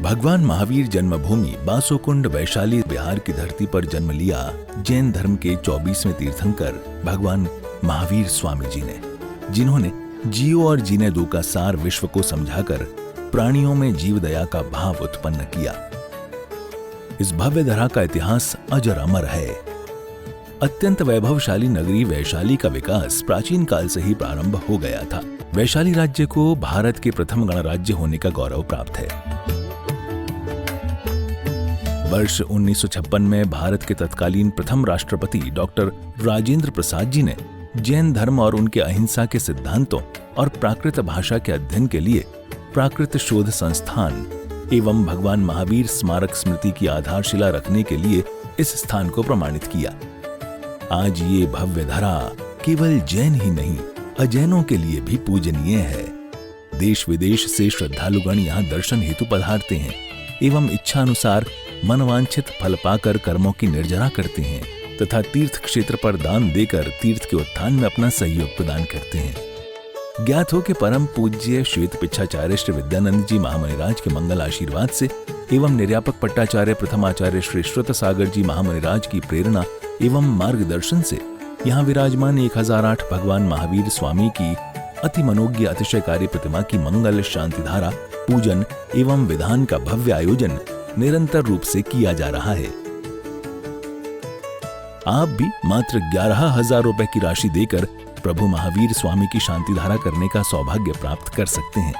भगवान महावीर जन्मभूमि बासोकुंड वैशाली बिहार की धरती पर जन्म लिया जैन धर्म के 24वें तीर्थंकर भगवान महावीर स्वामी जी ने, जिन्होंने जियो और जीने दो का सार विश्व को समझाकर प्राणियों में जीव दया का भाव उत्पन्न किया। इस भव्य धरा का इतिहास अजर अमर है। अत्यंत वैभवशाली नगरी वैशाली का विकास प्राचीन काल से ही प्रारंभ हो गया था। वैशाली राज्य को भारत के प्रथम गणराज्य होने का गौरव प्राप्त है। वर्ष 1956 में भारत के तत्कालीन प्रथम राष्ट्रपति डॉक्टर राजेंद्र प्रसाद जी ने जैन धर्म और उनके अहिंसा के सिद्धांतों और प्राकृत भाषा के अध्ययन के लिए प्राकृत शोध संस्थान एवं भगवान महावीर स्मारक स्मृति की आधारशिला रखने के लिए इस स्थान को प्रमाणित किया। आज ये भव्य धरा केवल जैन ही नहीं, अजैनों के लिए भी पूजनीय है। देश विदेश से श्रद्धालुगण यहाँ दर्शन हेतु पधारते हैं एवं इच्छा अनुसार मनवांछित फल पाकर कर्मों की निर्जरा करते हैं तथा तीर्थ क्षेत्र पर दान देकर तीर्थ के उत्थान में अपना सहयोग प्रदान करते हैं। ज्ञात हो कि परम पूज्य श्वेत पिच्छाचार्य श्री विद्यानंद जी महामुनिराज के मंगल आशीर्वाद से एवं निर्यापक पट्टाचार्य प्रथमाचार्य श्री श्रुत सागर जी महामुनिराज की प्रेरणा एवं मार्गदर्शन से यहाँ विराजमान 1008 भगवान महावीर स्वामी की अति मनोज्ञ अतिशयकारी प्रतिमा की मंगल शांति धारा पूजन एवं विधान का भव्य आयोजन निरंतर रूप से किया जा रहा है। आप भी मात्र 11,000 रुपए की राशि देकर प्रभु महावीर स्वामी की शांति धारा करने का सौभाग्य प्राप्त कर सकते हैं।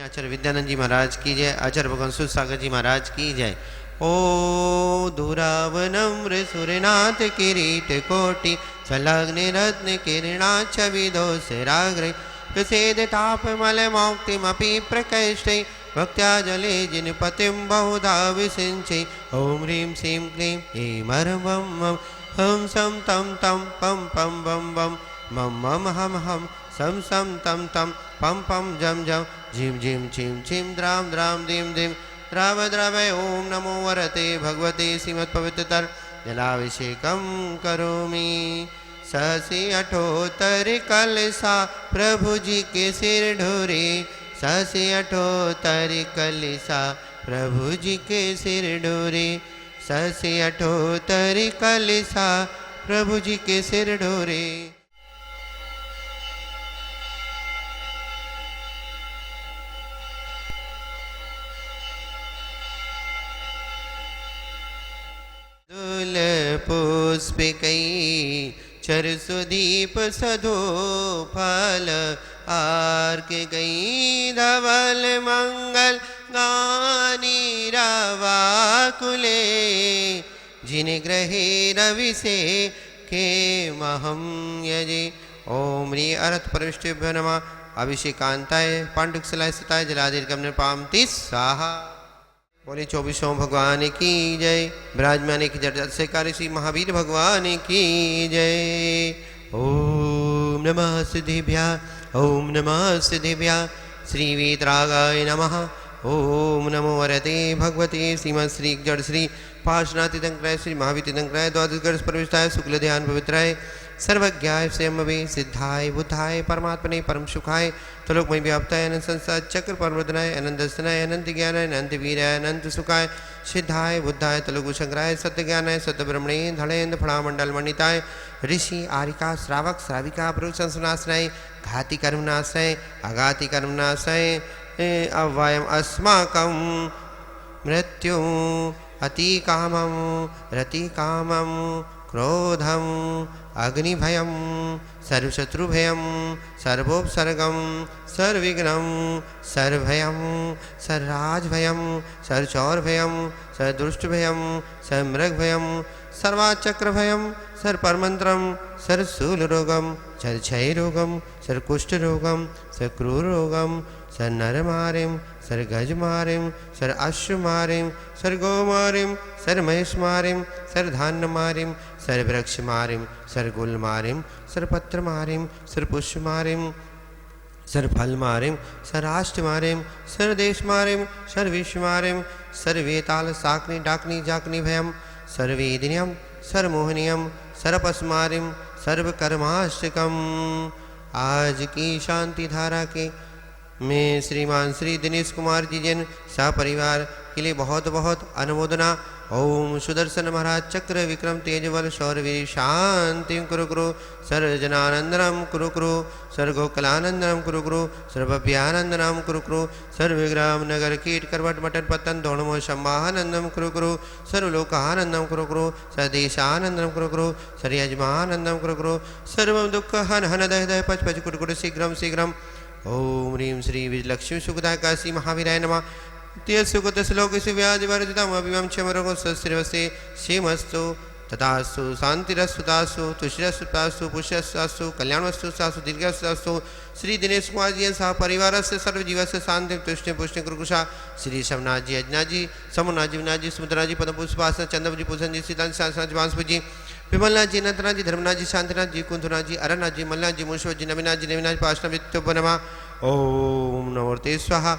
आचार्य विद्यानंद जी महाराज की जय। आचार्य भगवान श्रुत सागर जी महाराज की जय। ओ दुरावनम्र सुरनाथ किरीट कोटि संलग्न रत्न किरणाक्ष विदो सिराग्रे प्रसेद तापमल मौक्तिमपि प्रकैष्टे भक्त्या जले जिन पतिम बहुधा विसिंचे। ओम ह्रीं श्रीं क्लीं ऐं हरं वं वं हं सं तं तं पं पं वं वं मं मं हं हं सं सं तं तं पं पं जं जं झिं झिं छिं छिं द्रां द्रां दीं दीं द्राव द्रावय। ओम नमो वरते भगवते श्रीमत्पवित्रतर जलाभिषेकं करोमि। सहसी अठोत्तर कलसा प्रभु जी के सिर ढोरे। सहसी अठोत्तर कलसा प्रभु जी के सिर ढोरे। सहसी अठोत्तर कलसा प्रभु जी के सिर ढोरे। दुल पुष्पिकै चरसुदीप सधो फल आर्क गई धवल मंगल गानी रवाकुले। जिन ग्रहे रवि से के महम यजे। ओम ह्री अर्थ परविष्टिभ्यो नमः। अभिषेकांताय पांडुकसलाय स्थिताय जलादिर्गम नृपामति स्वाहा। बोले 24 भगवान की जय। विराजमान की जड़ से कार्य श्री महावीर भगवान की जय। ओम नमः सिद्धिभ्या ओम नमः सिद्धिभ्या श्री वीतरागाय नमः। ओम नमो वरते भगवते श्रीमत् श्री जड़ श्री पार्श्वनाथ श्री महावीर तीर्थंकराय द्वादश परविष्टाय शुक्ल ध्यान पवित्राय सर्वज्ञाय स्वयंभवे सिद्धाय बुद्धाय परमात्मने परम सुखाय त्रिलोकमय व्याप्ताय अनंत संसार चक्र परमर्दनाय अनंत दर्शनाय अनंत ज्ञानाय अनंत वीराय अनंत सुखाय सिद्धाय बुद्धाय त्रिलोक शंकराय सत्य ज्ञानाय सत्य ब्रह्मणे धड़ेन्द्र फणामंडल मंडिताय ऋषि आरिका श्रावक श्राविका पुरुष संसनाश्रय घाति कर्मनाशय अघाति कर्मनाशय अव्ययम अस्माकं मृत्यु अति कामं रति कामं क्रोधम अग्निभयं सर्वशत्रुभयं सर्वोपसर्गं सर्वविघ्नं सर्वभयं सर्वराजभयं सर्वचौरभयं सर्वदुष्टभयं सर्वमृगभयं सर्वाचक्रभयं सर्वपरमन्त्रं सर्वशूलरोगं सर्वक्षयरोगं सर्वकुष्ठरोगं सर्वक्रूररोगं सर्वनरमारिं सर्वगजमारिं सर्वाश्वमारिं सर्वगोमारिं सर्वमहेशमारिं सर्वधान्यमारिं सर्ववृक्षमारिं सर्वगुलमारिं सर्वपत्रमारिं सर्वपुष्पमारिं सर्वफलमारिं सर्वाष्टमारिं सर्वदेशमारिं सर्वविश्वमारिं सर्ववेताल साकनी डाकनी जाकनी भयं सर्ववेदिनियं सर्वमोहनीयं सर्वपस्मारिं सर्वकर्माष्टकम्। आज की शांति धारा के मैं श्रीमान श्री दिनेश कुमार जी जैन सपरिवार के लिए बहुत बहुत अनुमोदना। ओम सुदर्शन महाराज चक्र विक्रम तेजबल शौरवीर शांति कुरु कुरु सर्वजनानंदनम कुरु कुरु सर्वगोकलानंदनम कुरु कुरु सर्वभ्यानंदनम कुरु कुरु सर्वविग्राम नगर कीट करवट मटन पतन दोणमो सम्मानंदम कुरु कुरु सर्वलोकानंदम कुरु कुरु सदेशानंदम कुरु कुरु सर्यजमानंदम कुरु कुरु सर्व दुख हन हन दह दह पच पच कुट कुट शीघ्रम शीघ्रम। ओम ह्रीं श्री विजलक्ष्मी सुखदाय काशी महावीराय नमः। सुगत श्लोक व्याज वर्जितम क्षमरो सस्रवसे क्षेमस्तु तथास्तु शांतिरस्तुतास्तु तुष्टिरस्तुतास्तु पुष्यस्तु कल्याणवस्तु सास्तु दीर्घस्तु। श्री दिनेश कुमार जी सह परिवार से सर्वजीव से शांति तुष्टि पुष्टि कुरुकुशा। श्री शवनाथ जी अजनाथ जी समनाथ जी विनाथ जी सुमित्रा जी पद्म पुष्पासन चंद्र जी पूषण जी सीतान जी जी विमलनाथ जी अनंतनाथ जी धर्मनाथ जी शांतिनाथ जी कुंथनाथ जी अरनाथ जी मल्लनाथ जी मुंशव जी नवीनाथ जी नवीनाथ पाष्णवित्योपनमा। ओम नमोते स्वाहा।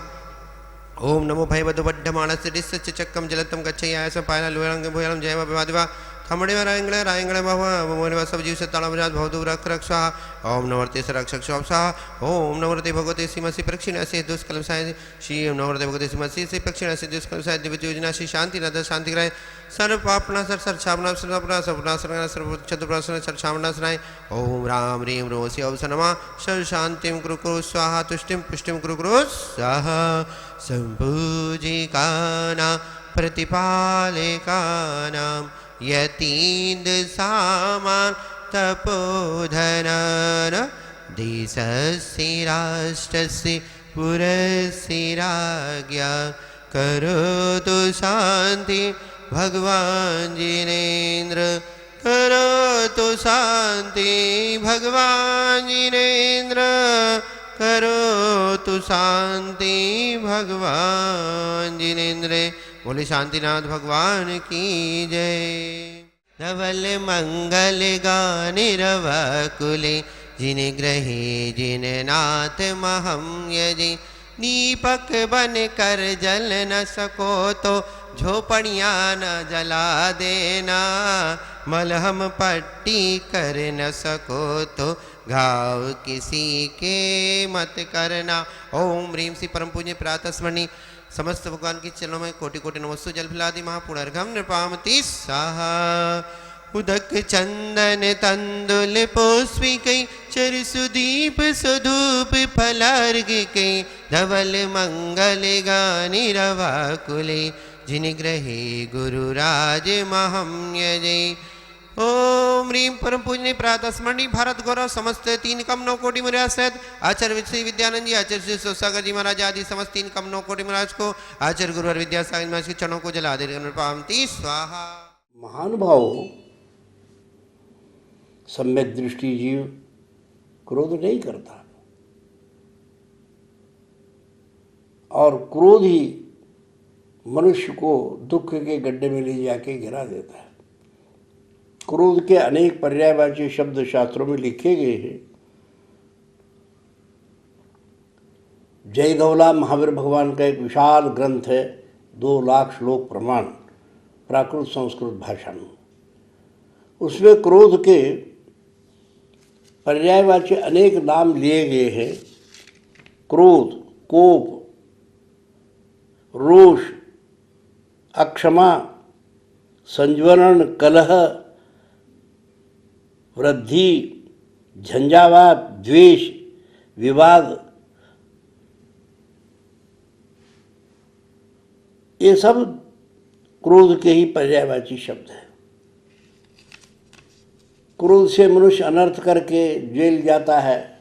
ओम नमो भयवधु वड्ढमाणस्य डिस्य चक्कम जलतम गच्छयासम पायला लोयंग भोयलम जयम विवादिवा खमड़े रायंगले रायंगले मोहनिवा सब जीव से तालमराज भवदु रख रख स्वाहा। ओम नवर्ते रक्षक स्वाहा। ओम नवर्ते भगवते सीमसी प्रक्षिण से दुष्कलम साय श्री नवर्ते भगवते सीमसी से प्रक्षिण से दुष्कलम साय दिव्य योजना श्री शांति नद शांति ग्रह सर्व पापना सर छावना सर्वपना सर्वना सर्वना सर्व चतुर्प्रासन सर छावना सराय। ओम राम रीम रोसी अवसनमा सर्व शांतिम कुरु कुरु स्वाहा तुष्टिम पुष्टिम कुरु कुरु स्वाहा। संपूजिकाना प्रतिपालिकानां यतीन्द्र सामान तपोधनन देशस्य राष्ट्रस्य पुरस्य राज्ञा करोतु शांति भगवान जिनेन्द्र करोतु शांति भगवान जिनेन्द्र करोतु शांति भगवान जिनेन्द्र। बोले शांतिनाथ भगवान की जय। धवल मंगल गाने रवकुले जिन ग्रहे जिन नाथ महम यजे दीपक बन कर जल न सको तो झोपड़ियाँ न जला देना मलहम पट्टी कर न सको तो घाव किसी के मत करना। ओम ह्रीं श्री परम पूज्य प्रातः स्मरणी समस्त भगवान की चरणों में कोटि कोटि नमस्तु जल फिलादि महापुनर्घम नृपामति साहा। उदक चंदन तंदुल पुष्पिकै चर सुदीप सुधूप फलार्घ कै धवल मंगल गानि रवाकुले जिन ग्रहे गुरुराज महम यजे। ओम ह्रीं परम पूजनीय प्रातः स्मरणी भारत गौरव समस्त 3 कम 9 कोटि मुराद सहित आचार्य श्री विद्यानंद जी आचार्य श्री सोसागर जी महाराज आदि समस्त 3 कम 9 कोटि महाराज को आचार्य गुरुवर विद्यासागर महाराज के चरणों को जला दे पामती स्वाहा। महानुभाव सम्यक दृष्टि जीव क्रोध नहीं करता और क्रोध ही मनुष्य को दुख के गड्ढे में ले जाके गिरा देता है। क्रोध के अनेक पर्यायवाची शब्द शास्त्रों में लिखे गए हैं। जयगौला महावीर भगवान का एक विशाल ग्रंथ है 2 लाख श्लोक प्रमाण प्राकृत संस्कृत भाषा में। उसमें क्रोध के पर्यायवाची अनेक नाम लिए गए हैं। क्रोध, कोप, रोष, अक्षमा, संज्वरण, कलह, वृद्धि, झंझावात, द्वेष, विवाद, ये सब क्रोध के ही पर्यायवाची शब्द है। क्रोध से मनुष्य अनर्थ करके जेल जाता है,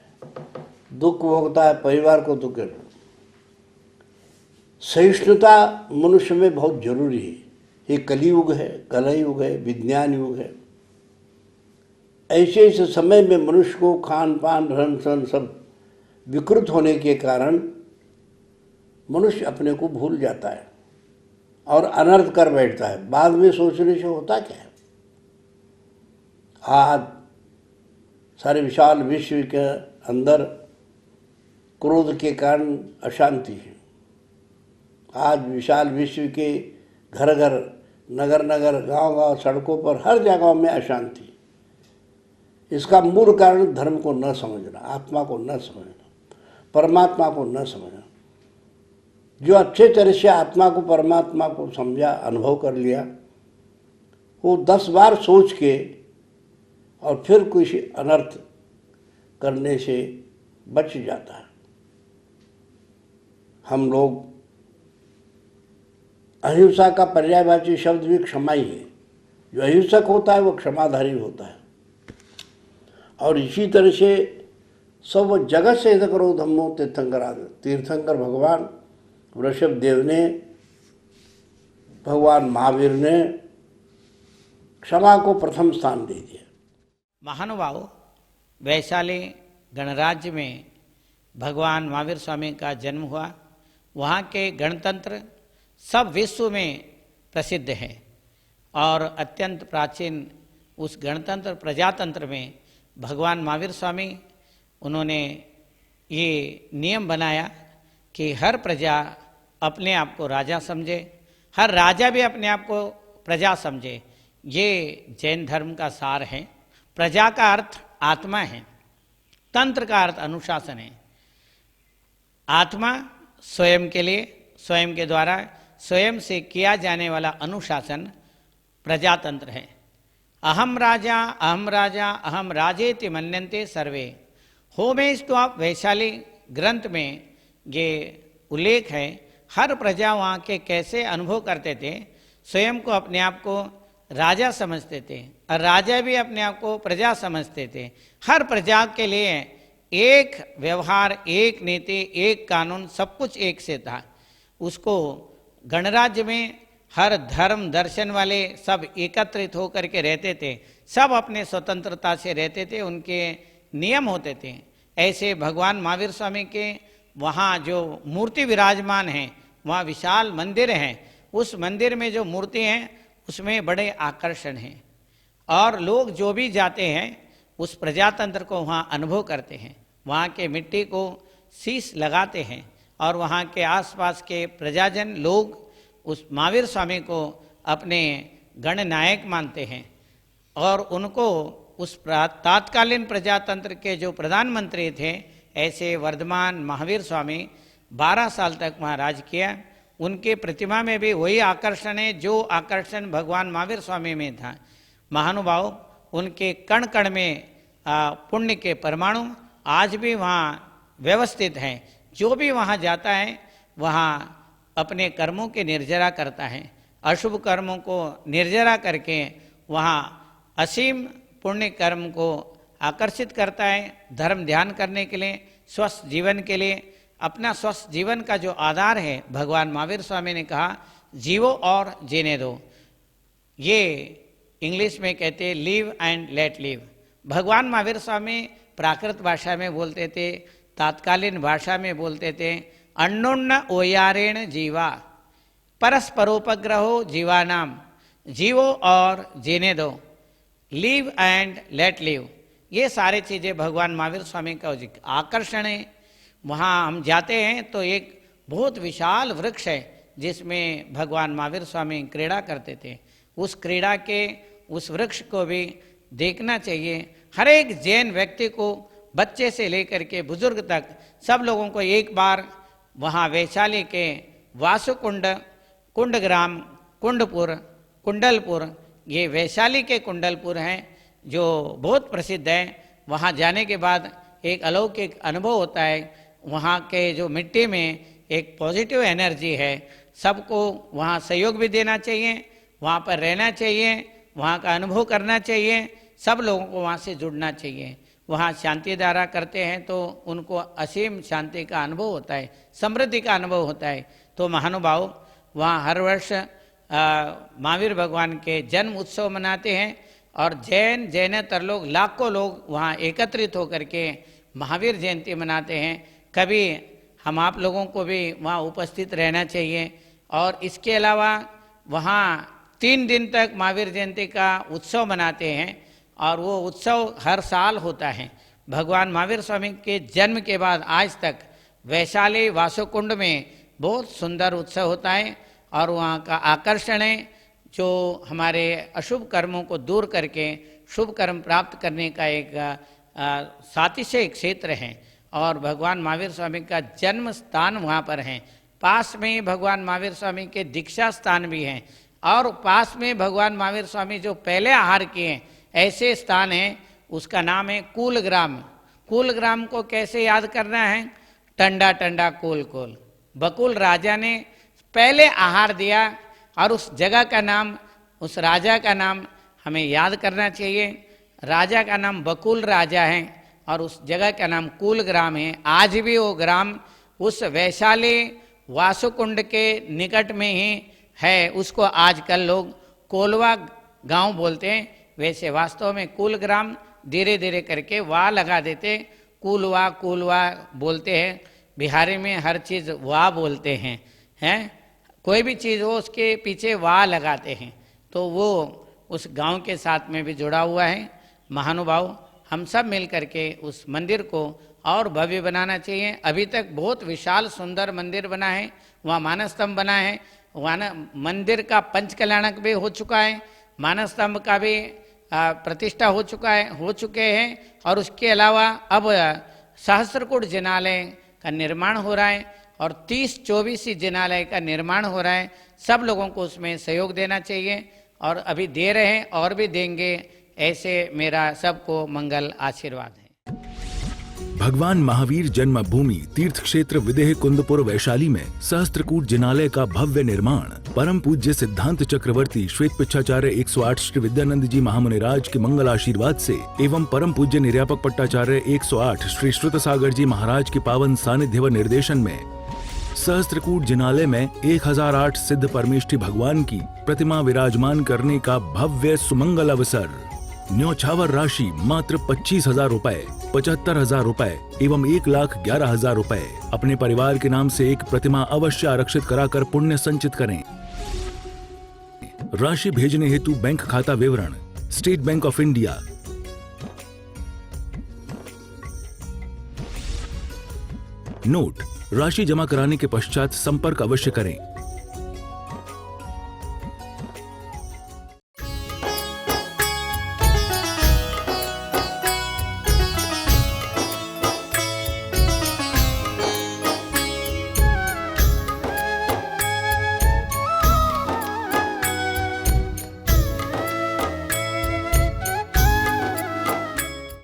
दुख भोगता है, परिवार को दुख। सहिष्णुता मनुष्य में बहुत जरूरी है। ये कलियुग है, कलह युग है, विज्ञान युग है। ऐसे इस समय में मनुष्य को खान पान रहन सहन सब विकृत होने के कारण मनुष्य अपने को भूल जाता है और अनर्थ कर बैठता है। बाद में सोचने से होता क्या है। आज सारे विशाल विश्व के अंदर क्रोध के कारण अशांति है। आज विशाल विश्व के घर घर, नगर नगर, गांव गांव, सड़कों पर हर जगह में अशांति। इसका मूल कारण धर्म को न समझना, आत्मा को न समझना। परमात्मा को न समझा। जो अच्छे तरह से आत्मा को परमात्मा को समझा, अनुभव कर लिया, वो 10 बार सोच के और फिर कुछ अनर्थ करने से बच जाता है। हम लोग अहिंसा का पर्यायवाची शब्द भी क्षमा ही है। जो अहिंसक होता है वो क्षमाधारी होता है। और इसी तरह से सब जगत से करो धम्मो तीर्थंकर भगवान वृषभ देव ने, भगवान महावीर ने क्षमा को प्रथम स्थान दे दिया। महानुभाव, वैशाली गणराज्य में भगवान महावीर स्वामी का जन्म हुआ। वहाँ के गणतंत्र सब विश्व में प्रसिद्ध है और अत्यंत प्राचीन उस गणतंत्र प्रजातंत्र में भगवान महावीर स्वामी उन्होंने ये नियम बनाया कि हर प्रजा अपने आप को राजा समझे, हर राजा भी अपने आप को प्रजा समझे। ये जैन धर्म का सार है। प्रजा का अर्थ आत्मा है, तंत्र का अर्थ अनुशासन है। आत्मा स्वयं के लिए, स्वयं के द्वारा स्वयं से किया जाने वाला अनुशासन प्रजातंत्र है। अहम राजा अहम राजेति मन्यन्ते सर्वे। होमेस्टॉप वैशाली ग्रंथ में ये उल्लेख है। हर प्रजा वहाँ के कैसे अनुभव करते थे, स्वयं को अपने आप को राजा समझते थे और राजा भी अपने आप को प्रजा समझते थे। हर प्रजा के लिए एक व्यवहार, एक नीति, एक कानून, सब कुछ एक से था। उसको गणराज्य में हर धर्म दर्शन वाले सब एकत्रित होकर के रहते थे, सब अपने स्वतंत्रता से रहते थे, उनके नियम होते थे। ऐसे भगवान महावीर स्वामी के वहाँ जो मूर्ति विराजमान है, वहाँ विशाल मंदिर हैं। उस मंदिर में जो मूर्ति हैं उसमें बड़े आकर्षण हैं और लोग जो भी जाते हैं उस प्रजातंत्र को वहाँ अनुभव करते हैं। वहाँ के मिट्टी को शीश लगाते हैं और वहाँ के आसपास के प्रजाजन लोग उस महावीर स्वामी को अपने गणनायक मानते हैं और उनको उस तात्कालीन प्रजातंत्र के जो प्रधानमंत्री थे, ऐसे वर्धमान महावीर स्वामी 12 साल तक वहाँ राज किया। उनके प्रतिमा में भी वही आकर्षण है जो आकर्षण भगवान महावीर स्वामी में था। महानुभाव, उनके कण कण में पुण्य के परमाणु आज भी वहाँ व्यवस्थित हैं। जो भी वहाँ जाता है वहाँ अपने कर्मों के निर्जरा करता है, अशुभ कर्मों को निर्जरा करके वहाँ असीम पुण्य कर्म को आकर्षित करता है। धर्म ध्यान करने के लिए, स्वस्थ जीवन के लिए, अपना स्वस्थ जीवन का जो आधार है, भगवान महावीर स्वामी ने कहा जीवो और जीने दो। ये इंग्लिश में कहते लिव एंड लेट लिव। भगवान महावीर स्वामी प्राकृत भाषा में बोलते थे, तात्कालीन भाषा में बोलते थे। अन्योन्य ओयारेण जीवा परस्परोपग्रहो जीवानाम, जीवो और जीने दो, लिव एंड लेट लिव। ये सारी चीज़ें भगवान महावीर स्वामी का आकर्षण है। वहाँ हम जाते हैं तो एक बहुत विशाल वृक्ष है जिसमें भगवान महावीर स्वामी क्रीड़ा करते थे। उस क्रीड़ा के उस वृक्ष को भी देखना चाहिए। हर एक जैन व्यक्ति को, बच्चे से लेकर के बुजुर्ग तक, सब लोगों को एक बार वहाँ वैशाली के वासुकुंड, कुंडग्राम, कुंडपुर, कुंडलपुर, ये वैशाली के कुंडलपुर हैं जो बहुत प्रसिद्ध है। वहाँ जाने के बाद एक अलौकिक अनुभव होता है। वहाँ के जो मिट्टी में एक पॉजिटिव एनर्जी है। सबको वहाँ सहयोग भी देना चाहिए, वहाँ पर रहना चाहिए, वहाँ का अनुभव करना चाहिए। सब लोगों को वहाँ से जुड़ना चाहिए। वहाँ शांति धारा करते हैं तो उनको असीम शांति का अनुभव होता है, समृद्धि का अनुभव होता है। तो महानुभाव, वहाँ हर वर्ष महावीर भगवान के जन्म उत्सव मनाते हैं और जैनेतर लोग, लाखों लोग वहाँ एकत्रित होकर के महावीर जयंती मनाते हैं। कभी हम आप लोगों को भी वहाँ उपस्थित रहना चाहिए। और इसके अलावा वहाँ 3 दिन तक महावीर जयंती का उत्सव मनाते हैं और वो उत्सव हर साल होता है। भगवान महावीर स्वामी के जन्म के बाद आज तक वैशाली वासुकुंड में बहुत सुंदर उत्सव होता है और वहाँ का आकर्षण है जो हमारे अशुभ कर्मों को दूर करके शुभ कर्म प्राप्त करने का एक सातिशय क्षेत्र है। और भगवान महावीर स्वामी का जन्म स्थान वहाँ पर है। पास में ही भगवान महावीर स्वामी के दीक्षा स्थान भी हैं और पास में भगवान महावीर स्वामी जो पहले आहार किए हैं ऐसे स्थान है, उसका नाम है कूलग्राम। कूलग्राम को कैसे याद करना है? टंडा टंडा कोल कोल, बकुल राजा ने पहले आहार दिया और उस जगह का नाम, उस राजा का नाम हमें याद करना चाहिए। राजा का नाम बकुल राजा है और उस जगह का नाम कूलग्राम है। आज भी वो ग्राम उस वैशाली वासुकुंड के निकट में ही है। उसको आजकल लोग कोलवा गांव बोलते हैं, वैसे वास्तव में कूलग्राम धीरे धीरे करके वाह लगा देते, कूलवा कूलवा बोलते हैं। बिहारी में हर चीज़ वाह बोलते हैं, कोई भी चीज़ हो उसके पीछे वाह लगाते हैं, तो वो उस गांव के साथ में भी जुड़ा हुआ है। महानुभाव, हम सब मिल करके उस मंदिर को और भव्य बनाना चाहिए। अभी तक बहुत विशाल सुंदर मंदिर बना है, वहाँ मानस स्तंभ बना है, वहाँ मंदिर का पंच कल्याणक भी हो चुका है, मानस स्तंभ का भी प्रतिष्ठा हो चुके हैं और उसके अलावा अब सहस्त्रकूट जिनालय का निर्माण हो रहा है और 30-24 जिनालय का निर्माण हो रहा है। सब लोगों को उसमें सहयोग देना चाहिए और अभी दे रहे हैं और भी देंगे, ऐसे मेरा सबको मंगल आशीर्वाद है। भगवान महावीर जन्मभूमि तीर्थ क्षेत्र विदेह कुंदपुर वैशाली में सहस्त्रकूट जिनालय का भव्य निर्माण परम पूज्य सिद्धांत चक्रवर्ती श्वेत पिच्छाचार्य 108 श्री विद्यानंद जी महामुनिराज के मंगल आशीर्वाद से एवं परम पूज्य निर्यापक पट्टाचार्य 108 श्री श्रुत सागर जी महाराज के पावन सानिध्य व निर्देशन में सहस्त्रकूट जिनालय में 1008 सिद्ध परमेष्ठी भगवान की प्रतिमा विराजमान करने का भव्य सुमंगल अवसर। न्योछावर राशि मात्र 25,000 रुपए, 75,000 रुपए एवं 1,11,000 रुपए। अपने परिवार के नाम से एक प्रतिमा अवश्य आरक्षित कराकर पुण्य संचित करें। राशि भेजने हेतु बैंक खाता विवरण state bank of India, note, राशि जमा कराने के पश्चात संपर्क अवश्य करें।